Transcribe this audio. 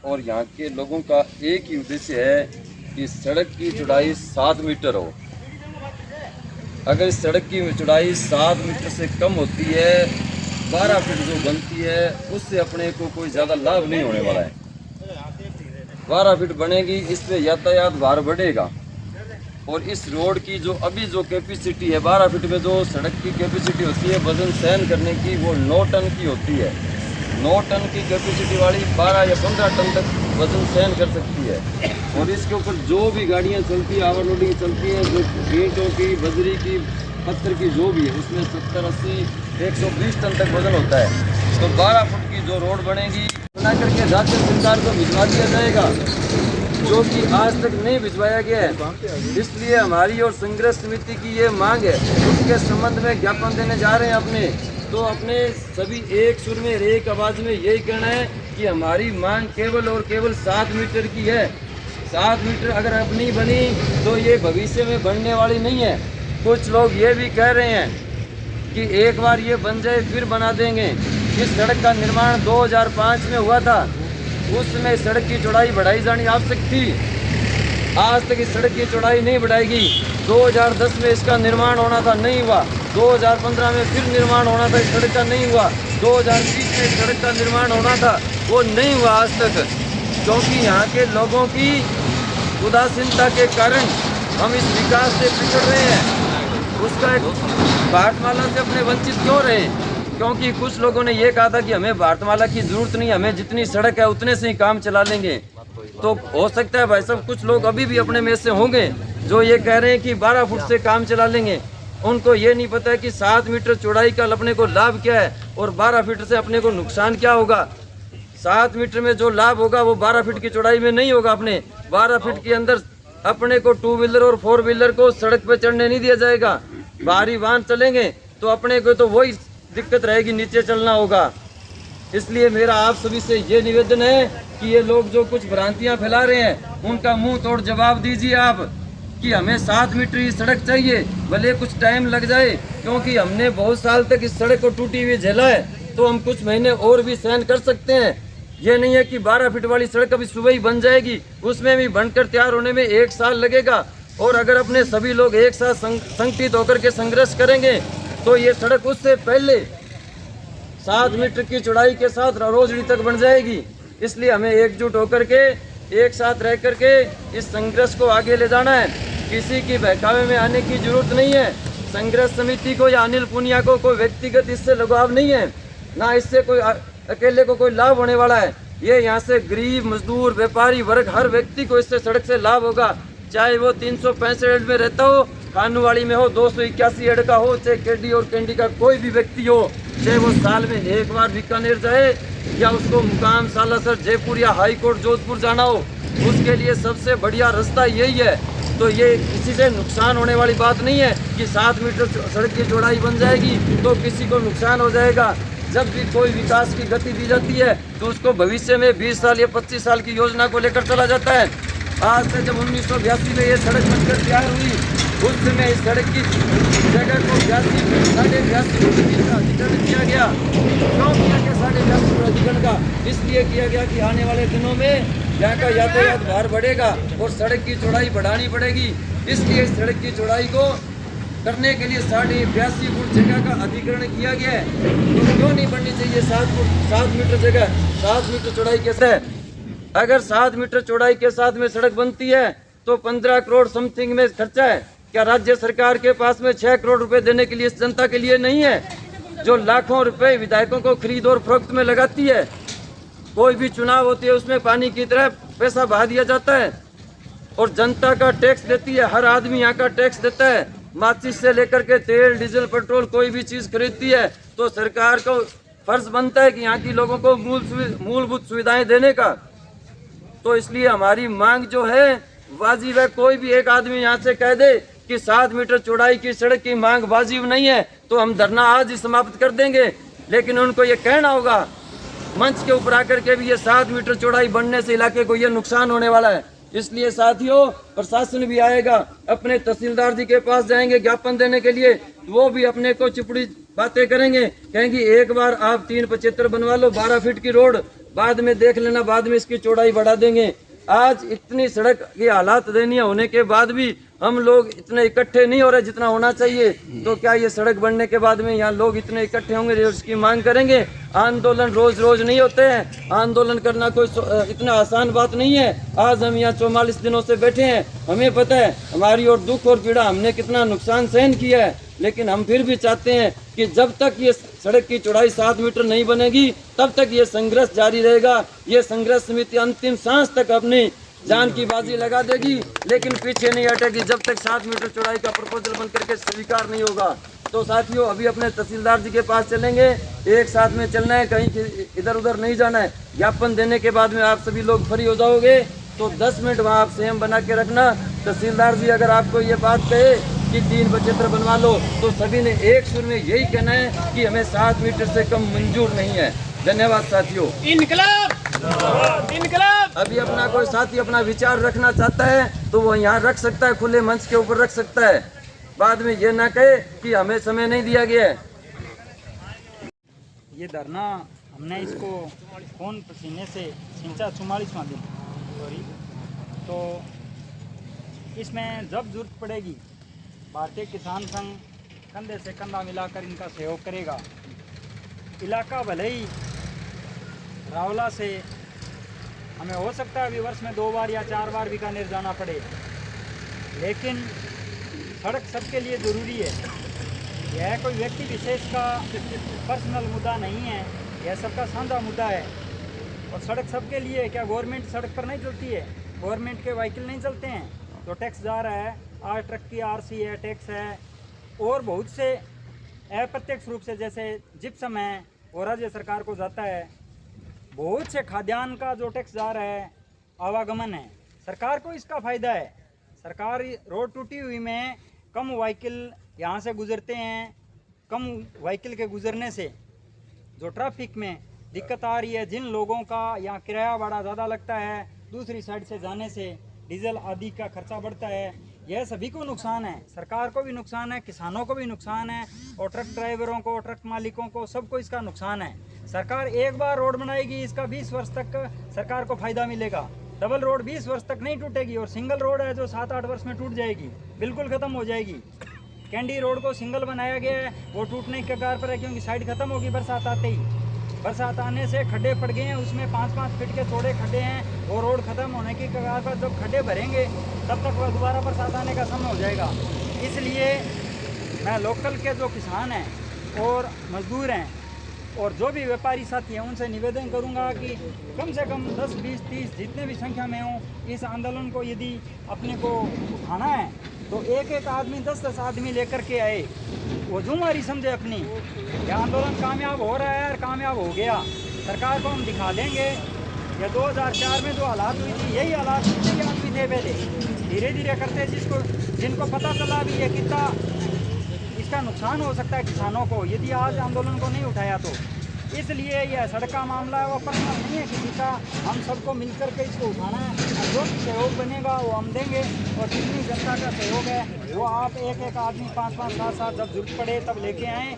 और यहाँ के लोगों का एक ही उद्देश्य है कि सड़क की चौड़ाई 7 मीटर हो। अगर इस सड़क की चौड़ाई 7 मीटर से कम होती है, 12 फीट जो बनती है, उससे अपने को कोई ज़्यादा लाभ नहीं होने वाला है। 12 फीट बनेगी, इस पर यातायात भार बढ़ेगा। और इस रोड की जो अभी जो कैपेसिटी है 12 फीट में, जो सड़क की कैपेसिटी होती है वजन सहन करने की, वो 9 टन की होती है। 9 टन की कैपेसिटी वाली 12 या 15 टन तक वजन सहन कर सकती है। और इसके ऊपर जो भी गाड़ियां चलती है, ओवरलोडिंग चलती है, जो ईंटों की, बजरी की, पत्थर की जो भी है, उसमें 70, 80, 120 टन तक वजन होता है। तो 12 फुट की जो रोड बनेगी बना करके राज्य सरकार को भिजवा दिया जाएगा, जो कि आज तक नहीं भिजवाया गया है। इसलिए हमारी और संघर्ष समिति की ये मांग है, उसके संबंध में ज्ञापन देने जा रहे हैं अपने सभी एक सुर में, एक आवाज़ में यही कहना है कि हमारी मांग केवल और केवल 7 मीटर की है। 7 मीटर अगर अब नहीं बनी तो ये भविष्य में बनने वाली नहीं है। कुछ लोग ये भी कह रहे हैं कि एक बार ये बन जाए फिर बना देंगे। इस सड़क का निर्माण 2005 में हुआ था, उस समय सड़क की चौड़ाई बढ़ाई जानी आवश्यक थी। आज तक इस सड़क की चौड़ाई नहीं बढ़ाएगी। 2010 में इसका निर्माण होना था, नहीं हुआ। 2015 में फिर निर्माण होना था, इस सड़क का नहीं हुआ। 2020 में इस सड़क का निर्माण होना था, वो नहीं हुआ आज तक, क्योंकि यहाँ के लोगों की उदासीनता के कारण हम इस विकास से पिछड़ रहे हैं। उसका एक भारतमाला से अपने वंचित क्यों रहे? क्योंकि कुछ लोगों ने ये कहा था कि हमें भारतमाला की जरूरत नहीं, हमें जितनी सड़क है उतने से ही काम चला लेंगे। तो हो सकता है भाई साहब कुछ लोग अभी भी अपने में से होंगे जो ये कह रहे हैं कि 12 फुट से काम चला लेंगे। उनको ये नहीं पता है कि 7 मीटर चौड़ाई का अपने को लाभ क्या है और 12 फीट से अपने को नुकसान क्या होगा। 7 मीटर में जो लाभ होगा वो 12 फीट की चौड़ाई में नहीं होगा। अपने 12 फीट के अंदर अपने को 2 व्हीलर और 4 व्हीलर को सड़क पे चढ़ने नहीं दिया जाएगा। भारी वाहन चलेंगे तो अपने को तो वही दिक्कत रहेगी, नीचे चलना होगा। इसलिए मेरा आप सभी से ये निवेदन है कि ये लोग जो कुछ भ्रांतियां फैला रहे हैं उनका मुंह तोड़ जवाब दीजिए आप कि हमें 7 मीटर की सड़क चाहिए, भले कुछ टाइम लग जाए, क्योंकि हमने बहुत साल तक इस सड़क को टूटी हुई झेला है, तो हम कुछ महीने और भी सहन कर सकते हैं। ये नहीं है कि 12 फीट वाली सड़क अभी सुबह ही बन जाएगी, उसमें भी बनकर तैयार होने में 1 साल लगेगा। और अगर अपने सभी लोग एक साथ संगठित होकर के संघर्ष करेंगे तो ये सड़क उससे पहले 7 मीटर की चौड़ाई के साथ रोजड़ी तक बन जाएगी। इसलिए हमें एकजुट होकर के एक साथ रह करके इस संघर्ष को आगे ले जाना है। किसी की बहकावे में आने की जरूरत नहीं है। संघर्ष समिति को या अनिल पुनिया को कोई व्यक्तिगत इससे लगाव नहीं है, ना इससे कोई अकेले को कोई लाभ होने वाला है। ये यहाँ से गरीब, मजदूर, व्यापारी वर्ग, हर व्यक्ति को इससे सड़क से लाभ होगा, चाहे वो 365 में रहता हो, खानूवाड़ी में हो, 281 का हो, चाहे केडी और कैंडी का कोई भी व्यक्ति हो, चाहे वो साल में एक बार बीकानेर जाए या उसको मुकाम, सालासर, जयपुर या हाई कोर्ट जोधपुर जाना हो, उसके लिए सबसे बढ़िया रास्ता यही है। तो ये किसी से नुकसान होने वाली बात नहीं है कि 7 मीटर सड़क की चौड़ाई बन जाएगी तो किसी को नुकसान हो जाएगा। जब भी कोई विकास की गति दी जाती है तो उसको भविष्य में 20 साल या 25 साल की योजना को लेकर चला जाता है। आज से जब 1982 में ये सड़क बनकर तैयार हुई, उस समय इस सड़क की जगह को 82.5 फुट का अधिग्रहण किया गया। क्यों किया गया 82.5 फुट अधिग्रहण का? इसलिए किया गया कि आने वाले दिनों में यहाँ का यातायात भार बढ़ेगा और सड़क की चौड़ाई बढ़ानी पड़ेगी। इसलिए इस सड़क की चौड़ाई को करने के लिए 82.5 फुट जगह का अधिग्रहण किया गया है। तो क्यों नहीं बननी चाहिए 7 मीटर जगह, 7 मीटर चौड़ाई कैसे? अगर 7 मीटर चौड़ाई के साथ में सड़क बनती है तो 15 करोड़ समथिंग में खर्चा है। क्या राज्य सरकार के पास में 6 करोड़ रुपए देने के लिए इस जनता के लिए नहीं है, जो लाखों रुपए विधायकों को खरीद और फरोख्त में लगाती है? कोई भी चुनाव होती है उसमें पानी की तरह पैसा बहा दिया जाता है और जनता का टैक्स देती है। हर आदमी यहाँ का टैक्स देता है। माचिस से लेकर के तेल, डीजल, पेट्रोल, कोई भी चीज़ खरीदती है तो सरकार को फर्ज बनता है कि यहाँ की लोगों को मूलभूत सुविधाएं देने का। तो इसलिए हमारी मांग जो है वाजिब है। कोई भी एक आदमी यहाँ से कह दे कि 7 मीटर चौड़ाई की सड़क की मांग वाजिब नहीं है तो हम धरना आज ही समाप्त कर देंगे। लेकिन उनको ये कहना होगा मंच के ऊपर आकर के भी ये 7 मीटर चौड़ाई बनने से इलाके को ये नुकसान होने वाला है। इसलिए साथियों, प्रशासन भी आएगा, अपने तहसीलदार जी के पास जाएंगे ज्ञापन देने के लिए, वो भी अपने को चिपड़ी बातें करेंगे, कहेंगे एक बार आप 375 बनवा लो, 12 फीट की रोड बाद में देख लेना, बाद में इसकी चौड़ाई बढ़ा देंगे। आज इतनी सड़क की हालात दयनीय होने के बाद भी हम लोग इतने इकट्ठे नहीं हो रहे जितना होना चाहिए। तो क्या ये सड़क बनने के बाद में यहाँ लोग इतने इकट्ठे होंगे जो इसकी मांग करेंगे? आंदोलन रोज रोज नहीं होते हैं, आंदोलन करना कोई इतना आसान बात नहीं है। आज हम यहाँ 44 दिनों से बैठे हैं, हमें पता है हमारी और दुख और पीड़ा, हमने कितना नुकसान सहन किया है, लेकिन हम फिर भी चाहते हैं कि जब तक ये सड़क की चौड़ाई 7 मीटर नहीं बनेगी तब तक ये संघर्ष जारी रहेगा। ये संघर्ष समिति अंतिम सांस तक अपनी जान की बाजी लगा देगी, लेकिन पीछे नहीं हटेगी जब तक 7 मीटर चौड़ाई का प्रपोजल बन करके स्वीकार नहीं होगा। तो साथियों, अभी अपने तहसीलदार जी के पास चलेंगे, एक साथ में चलना है, कहीं इधर उधर नहीं जाना है। ज्ञापन देने के बाद में आप सभी लोग फ्री हो जाओगे, तो 10 मिनट वहाँ आप संयम बना के रखना। तहसीलदार जी अगर आपको ये बात कहे कि 3 75 बनवा लो, तो सभी ने एक सुर में यही कहना है कि हमें 7 मीटर से कम मंजूर नहीं है। धन्यवाद साथियों। इनकलाब इनकलाब। अभी अपना कोई साथी अपना विचार रखना चाहता है तो वो यहाँ रख सकता है, खुले मंच के ऊपर रख सकता है। बाद में ये ना कहे कि हमें समय नहीं दिया गया है। ये धरना हमने इसको खून पसीने से सिंचा 44वां दिन, सॉरी। तो इसमें जब जरूरत पड़ेगी भारतीय किसान संघ कंधे से कंधा मिलाकर इनका सहयोग करेगा। इलाका भले ही रावला से हमें हो सकता है अभी वर्ष में 2 बार या 4 बार बीकानेर जाना पड़े, लेकिन सड़क सबके लिए ज़रूरी है। यह कोई व्यक्ति विशेष का पर्सनल मुद्दा नहीं है, यह सबका साझा मुद्दा है। और सड़क सबके लिए है। क्या गवर्नमेंट सड़क पर नहीं चलती है? गवर्नमेंट के व्हीकल नहीं चलते हैं तो टैक्स जा रहा है। आज ट्रक की आरसी है, टैक्स है, और बहुत से अप्रत्यक्ष रूप से जैसे जिप्सम है और राज्य सरकार को जाता है। बहुत से खाद्यान्न का जो टैक्स जा रहा है, आवागमन है, सरकार को इसका फ़ायदा है। सरकार रोड टूटी हुई में कम व्हीकल यहाँ से गुजरते हैं, कम व्हीकल के गुजरने से जो ट्रैफिक में दिक्कत आ रही है, जिन लोगों का यहाँ किराया भाड़ा ज़्यादा लगता है, दूसरी साइड से जाने से डीजल आदि का खर्चा बढ़ता है, यह सभी को नुकसान है। सरकार को भी नुकसान है, किसानों को भी नुकसान है, और ट्रक ड्राइवरों को, ट्रक मालिकों को, सबको इसका नुकसान है। सरकार एक बार रोड बनाएगी, इसका 20 वर्ष तक सरकार को फायदा मिलेगा। डबल रोड 20 वर्ष तक नहीं टूटेगी, और सिंगल रोड है जो 7-8 वर्ष में टूट जाएगी, बिल्कुल ख़त्म हो जाएगी। कैंडी रोड को सिंगल बनाया गया है, वो टूटने के कगार पर है, क्योंकि साइड खत्म होगी बरसात आते ही। बरसात आने से खड्डे पड़ गए हैं, उसमें 5-5 फीट के चौड़े खड्डे हैं। वो रोड ख़त्म होने की कगार पर जब खड्डे भरेंगे तब तक वह दोबारा बरसात आने का समय हो जाएगा। इसलिए मैं लोकल के जो किसान हैं और मजदूर हैं और जो भी व्यापारी साथी हैं उनसे निवेदन करूंगा कि कम से कम 10, 20, 30 जितने भी संख्या में हों, इस आंदोलन को यदि अपने को उठाना है तो एक आदमी 10-10 आदमी लेकर के आए, वो जुम्मेदारी समझे अपनी। यह आंदोलन कामयाब हो रहा है और कामयाब हो गया, सरकार को हम दिखा देंगे। या 2004 में जो हालात हुई थी, यही हालात कितने आदमी थे पहले, धीरे धीरे करते जिनको पता चला भी ये कितना इसका नुकसान हो सकता है किसानों को यदि आज आंदोलन को नहीं उठाया तो। इसलिए यह सड़क का मामला है, वो पर्सनल नहीं है किसी का, हम सबको मिलकर के इसको उठाना है। और जो भी सहयोग बनेगा वो हम देंगे, और जितनी जनता का सहयोग है वो आप एक आदमी 5-5, 7-7 जब जरूरत पड़े तब लेके आएँ।